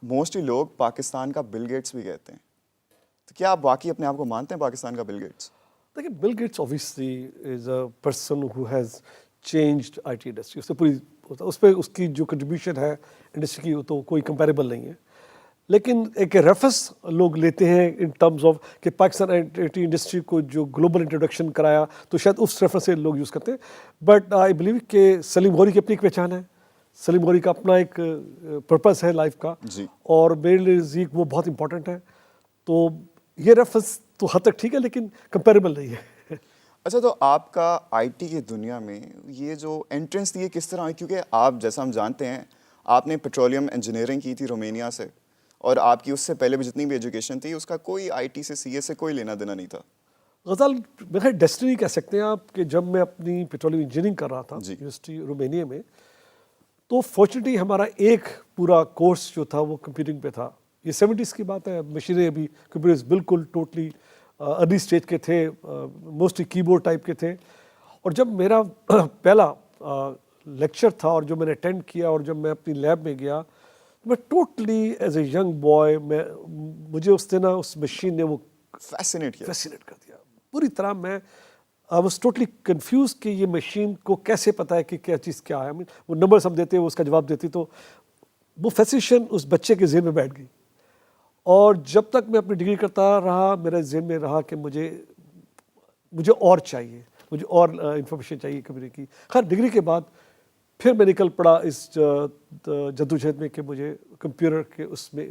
Mostly لوگ پاکستان کا Bill Gates بھی کہتے ہیں, تو کیا آپ واقعی اپنے آپ کو مانتے ہیں پاکستان کا بل گیٹس؟ دیکھیں Bill Gates obviously is a person who has changed I T industry. اس سے پوری اس پہ اس کی جو کنٹریبیوشن ہے انڈسٹری کی وہ تو کوئی کمپیریبل نہیں ہے. لیکن ایک ریفرنس لوگ لیتے ہیں ان ٹرمز آف کہ پاکستان آئی ٹی انڈسٹری کو جو گلوبل انٹروڈکشن کرایا, تو شاید اس ریفرنس سے لوگ یوز کرتے ہیں. بٹ آئی بلیو کہ سلیم غوری کی اپنی ایک پہچان ہے, سلیم غوری کا اپنا ایک پرپز ہے لائف کا, جی. اور میرے لیے نزدیک وہ بہت امپورٹنٹ ہے. تو یہ ریفرنس تو حد تک ٹھیک ہے لیکن کمپیریبل نہیں ہے. اچھا, تو آپ کا آئی ٹی کی دنیا میں یہ جو انٹرنس تھی یہ کس طرح ہوئی؟ کیونکہ آپ جیسا ہم جانتے ہیں آپ نے پیٹرولیم انجینئرنگ کی تھی رومینیا سے, اور آپ کی اس سے پہلے بھی جتنی بھی ایجوکیشن تھی اس کا کوئی آئی ٹی سے سی اے سے کوئی لینا دینا نہیں تھا. غزال میرا ڈیسٹنی کہہ سکتے ہیں آپ کہ جب میں اپنی پیٹرولیم انجینئرنگ کر رہا تھا جی. یونیورسٹی رومینیا میں, تو فارچونیٹلی ہمارا ایک پورا کورس جو تھا وہ کمپیوٹنگ پہ تھا. یہ 70s کی بات ہے, مشینیں ابھی کمپیوٹرز بالکل ٹوٹلی ارلی اسٹیج کے تھے, موسٹلی کی بورڈ ٹائپ کے تھے. اور جب میرا پہلا لیکچر تھا اور جو میں نے اٹینڈ کیا اور جب میں اپنی لیب میں گیا, میں totally as a young boy مجھے اس دن اس مشین نے وہ فیسینیٹ کر دیا پوری طرح. میں آئی واز ٹوٹلی کنفیوز کہ یہ مشین کو کیسے پتہ ہے کہ کیا چیز کیا ہے. وہ نمبرز ہم دیتے وہ اس کا جواب دیتی, تو وہ فیسینیشن اس بچے کے ذہن میں بیٹھ گئی. اور جب تک میں اپنی ڈگری کرتا رہا میرے ذہن میں رہا کہ مجھے اور چاہیے, مجھے اور انفارمیشن چاہیے کمپیوٹر کی. خیر ڈگری کے بعد پھر میں نکل پڑا اس جدوجہد میں کہ مجھے کمپیوٹر کے اس میں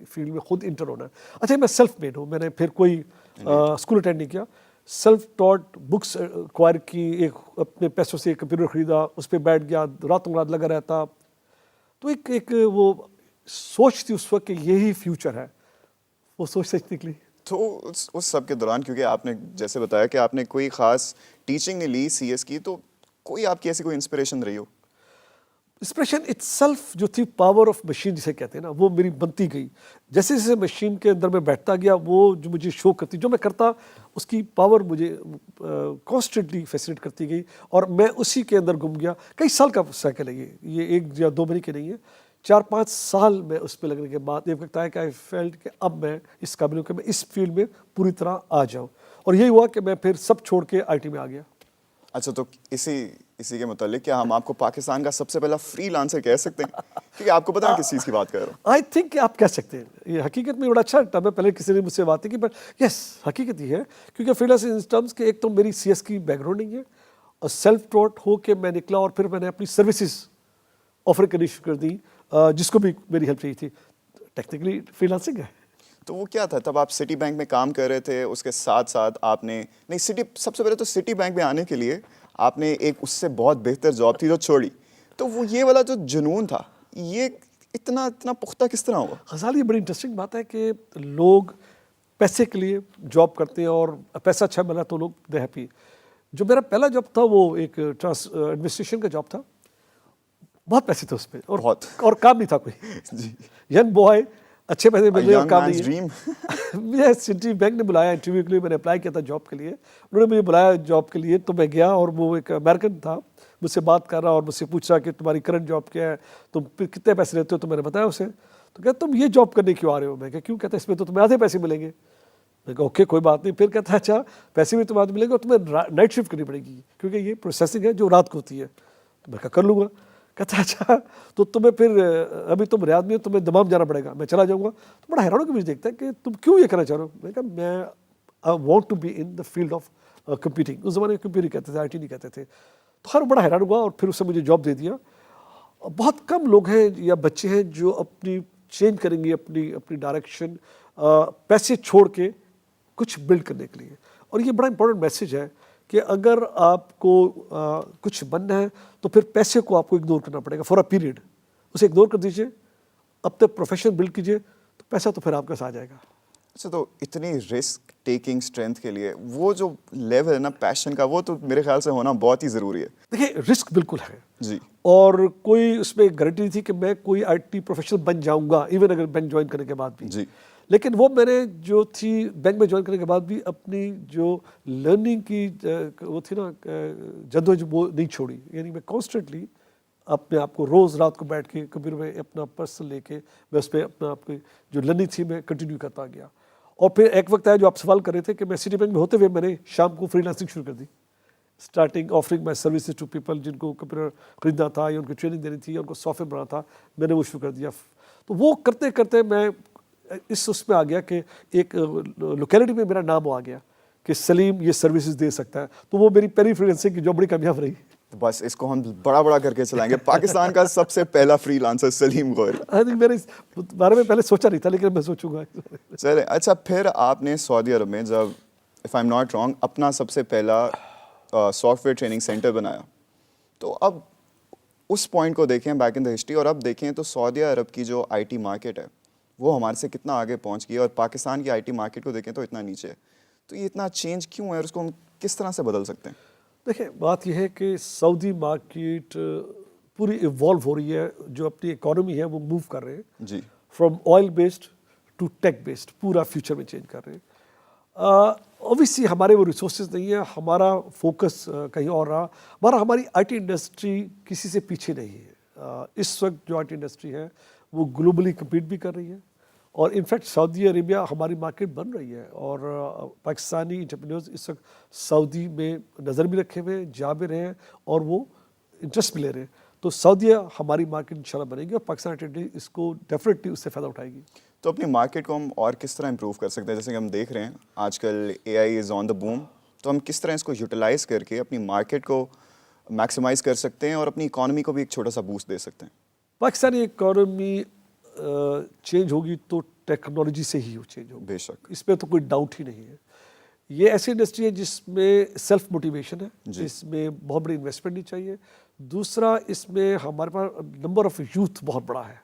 فیلڈ میں خود انٹر ہونا ہے. اچھا میں سیلف میڈ ہوں, میں نے پھر کوئی اسکول اٹینڈ نہیں کیا, سیلف ٹاٹ بکس ایکوائر کی, ایک اپنے پیسوں سے کمپیوٹر خریدا, اس پہ بیٹھ گیا, راتوں رات لگا رہتا. تو ایک وہ سوچ تھی اس وقت کہ یہی فیوچر ہے, وہ سوچ سچ نکلی. تو اس سب کے دوران کیونکہ آپ نے جیسے بتایا کہ آپ نے کوئی خاص ٹیچنگ نہیں لی سی ایس کی, تو کوئی آپ کی ایسی کوئی انسپریشن رہی ہو؟ انسپریشن اٹ سیلف جو تھی پاور آف مشین جسے کہتے ہیں نا, وہ میری بنتی گئی. جیسے جیسے مشین کے اندر میں بیٹھتا گیا وہ جو مجھے شو کرتی, جو میں کرتا اس کی پاور مجھے کانسٹنٹلی فیسینیٹ کرتی گئی, اور میں اسی کے اندر گم گیا. کئی سال کا سائیکل ہے یہ ایک یا دو مہینے کے نہیں ہے, 4-5 سال میں اس پہ لگنے کے بعد یہ وقت آیا کہ آئی فیلڈ کہ اب میں اس قابل ہوں کہ میں اس فیلڈ میں پوری طرح آ جاؤں. اور یہی ہوا کہ میں پھر سب چھوڑ کے آئی ٹی میں آ گیا. اچھا, تو اسی کے متعلق کیا ہم آپ کو پاکستان کا سب سے پہلا فری لانسر کہہ سکتے ہیں؟ کیونکہ آپ کو پتہ ہے کس چیز کی بات کر رہا ہوں. آئی تھنک کہ آپ کہہ سکتے ہیں, یہ حقیقت میں بڑا اچھا ٹرم ہے. پہلے کسی نے مجھ سے بات کی, بٹ یس حقیقت یہ ہے کیونکہ فری لانسر ان ٹرمس کہ ایک تو میری سی ایس کی بیک گراؤنڈ نہیں ہے, اور سیلف ٹاٹ ہو کے میں نکلا, اور پھر میں نے اپنی سروسز آفر کرنی شروع کر دی, جس کو بھی میری ہیلپ چاہیے تھی. ٹیکنیکلی فری لانسنگ ہے. تو وہ کیا تھا تب آپ سٹی بینک میں کام کر رہے تھے, اس کے ساتھ ساتھ آپ نے سب سے پہلے تو سٹی بینک میں آنے کے لیے آپ نے ایک اس سے بہت بہتر جاب تھی جو چھوڑی, تو وہ یہ والا جو جنون تھا یہ اتنا پختہ کس طرح ہوا؟ غزال یہ بڑی انٹرسٹنگ بات ہے کہ لوگ پیسے کے لیے جاب کرتے ہیں اور پیسہ اچھا ملا تو لوگ دے ہیپی. جو میرا پہلا جاب تھا وہ ایک ایڈمنسٹریشن کا جاب تھا, بہت پیسے تھے اس پہ, اور کام نہیں تھا کوئی. جی, ینگ بوائے, اچھے پیسے مل رہے اور کام نہیں ڈریم. مجھے سٹی بینک نے بلایا انٹرویو کے لیے, میں نے اپلائی کیا تھا جاب کے لیے, انہوں نے مجھے بلایا جاب کے لیے. تو میں گیا اور وہ ایک امیرکن تھا, مجھ سے بات کر رہا اور مجھ سے پوچھ رہا کہ تمہاری کرنٹ جاب کیا ہے, تم کتنے پیسے لیتے ہو. تو میں نے بتایا اسے. تو کہتا تم یہ جاب کرنے کیوں آ رہے ہو؟ میں کہا کیوں؟ کہتا اس میں تو تمہیں آدھے پیسے ملیں گے. میں کہا اوکے کوئی بات نہیں. پھر کہتا ہے اچھا پیسے بھی تمہیں آدھے ملیں گے اور تمہیں نائٹ شفٹ کرنی پڑے گی کیونکہ یہ پروسیسنگ ہے جو رات کو ہوتی ہے. تو میں کہا کر لوں گا. کہتا اچھا تو تمہیں پھر ابھی تم ریاض میں ہو, تمہیں دمام جانا پڑے گا, میں چلا جاؤں گا. تو بڑا حیران ہو کے مجھے دیکھتا ہے کہ تم کیوں یہ کرنا چاہ رہے ہو؟ میں کہا میں I want to be in the field of computing. اس زمانے میں کمپیوٹر کہتے تھے, آئی ٹی نہیں کہتے تھے. تو خیر بڑا حیران ہوا اور پھر اس نے مجھے جاب دے دیا. بہت کم لوگ ہیں یا بچے ہیں جو اپنی چینج کریں گے اپنی ڈائریکشن پیسے چھوڑ کے کچھ بلڈ کرنے کے لیے. اور یہ بڑا امپورٹنٹ میسیج ہے کہ اگر آپ کو کچھ بننا ہے تو پھر پیسے کو آپ کو اگنور کرنا پڑے گا فار اے پیریڈ. اسے اگنور کر دیجئے, اب تک پروفیشن بلڈ کیجئے تو پیسہ تو پھر آپ کے پاس آ جائے گا. اچھا, تو اتنی رسک ٹیکنگ اسٹرینتھ کے لیے وہ جو لیول ہے نا پیشن کا, وہ تو میرے خیال سے ہونا بہت ہی ضروری ہے. دیکھیں رسک بالکل ہے جی, اور کوئی اس میں گارنٹی نہیں تھی کہ میں کوئی آئی ٹی پروفیشنل بن جاؤں گا ایون اگر بینک جوائن کرنے کے بعد بھی. جی, لیکن وہ میں نے جو تھی بینک میں جوائن کرنے کے بعد بھی اپنی جو لرننگ کی وہ تھی نا جدوجہد وہ نہیں چھوڑی. یعنی میں کانسٹنٹلی اپنے آپ کو روز رات کو بیٹھ کے کمپیوٹر میں اپنا پرسنل لے کے میں اس پہ اپنا آپ کی جو لرننگ تھی میں کنٹینیو کرتا گیا. اور پھر ایک وقت آیا جو آپ سوال کر رہے تھے کہ میں سٹی بینک میں ہوتے ہوئے میں نے شام کو فری لانسنگ شروع کر دی. Starting offering my services to people جن کو کمپیوٹر خریدنا تھا یا ان کو ٹریننگ دینی تھی یا ان کو سافٹ ویئر بنانا تھا, میں نے وہ شروع کر دیا. تو وہ کرتے کرتے میں اس میں آ گیا کہ ایک لوکیلٹی میں میرا نام آ گیا کہ سلیم یہ سروسز دے سکتا ہے. تو وہ میری پہلی فری لانسنگ کی جو بڑی کامیاب رہی. بس اس کو ہم بڑا بڑا کر کے چلائیں گے. پاکستان کا سب سے پہلا فری لانسر سلیم غوری. میں نے اس بارے میں پہلے سوچا نہیں تھا لیکن میں سوچوں گا. چلے اچھا, پھر آپ نے سعودی عرب میں جب if I am not wrong اپنا سب سے پہلا سافٹ ویئر ٹریننگ سینٹر بنایا, تو اب اس پوائنٹ کو دیکھیں بیک ان دا ہسٹری اور اب دیکھیں تو سعودی عرب کی جو آئی ٹی مارکیٹ ہے وہ ہمارے سے کتنا آگے پہنچ گئی ہے, اور پاکستان کی آئی ٹی مارکیٹ کو دیکھیں تو اتنا نیچے ہے. تو یہ اتنا چینج کیوں ہے اور اس کو ہم کس طرح سے بدل سکتے ہیں؟ دیکھیں بات یہ ہے کہ سعودی مارکیٹ پوری ایوالو ہو رہی ہے, جو اپنی اکانومی ہے وہ موو کر رہے ہیں جی, from oil based to tech based, پورا فیوچر میں چینج کر رہے ہیں. اوبیسلی ہمارے وہ ریسورسز نہیں ہیں, ہمارا فوکس کہیں اور رہا, مگر ہماری آئی ٹی انڈسٹری کسی سے پیچھے نہیں ہے. اس وقت جو آئی ٹی انڈسٹری ہے وہ گلوبلی کمپیٹ بھی کر رہی ہے, اور انفیکٹ سعودی عربیہ ہماری مارکیٹ بن رہی ہے, اور پاکستانی انٹرپرینورز اس وقت سعودی میں نظر بھی رکھے ہوئے, جا بھی رہے ہیں اور وہ انٹرسٹ بھی لے رہے ہیں. تو سعودیہ ہماری مارکیٹ انشاءاللہ بنے گی اور پاکستان انٹرپرینور اس کو ڈیفینیٹلی اس سے فائدہ اٹھائے گی. تو اپنی مارکیٹ کو ہم اور کس طرح امپروو کر سکتے ہیں؟ جیسے کہ ہم دیکھ رہے ہیں آج کل اے آئی از آن دا بوم, تو ہم کس طرح اس کو یوٹیلائز کر کے اپنی مارکیٹ کو میکسیمائز کر سکتے ہیں اور اپنی اکانومی کو بھی ایک چھوٹا سا بوسٹ دے سکتے ہیں؟ پاکستانی اکانومی چینج ہوگی تو ٹیکنالوجی سے ہی چینج ہوگی, بے شک, اس پہ تو کوئی ڈاؤٹ ہی نہیں ہے. یہ ایسی انڈسٹری ہے جس میں سیلف موٹیویشن ہے, جس میں بہت بڑی انویسٹمنٹ نہیں چاہیے. دوسرا اس میں ہمارے پاس نمبر آف یوتھ بہت بڑا ہے,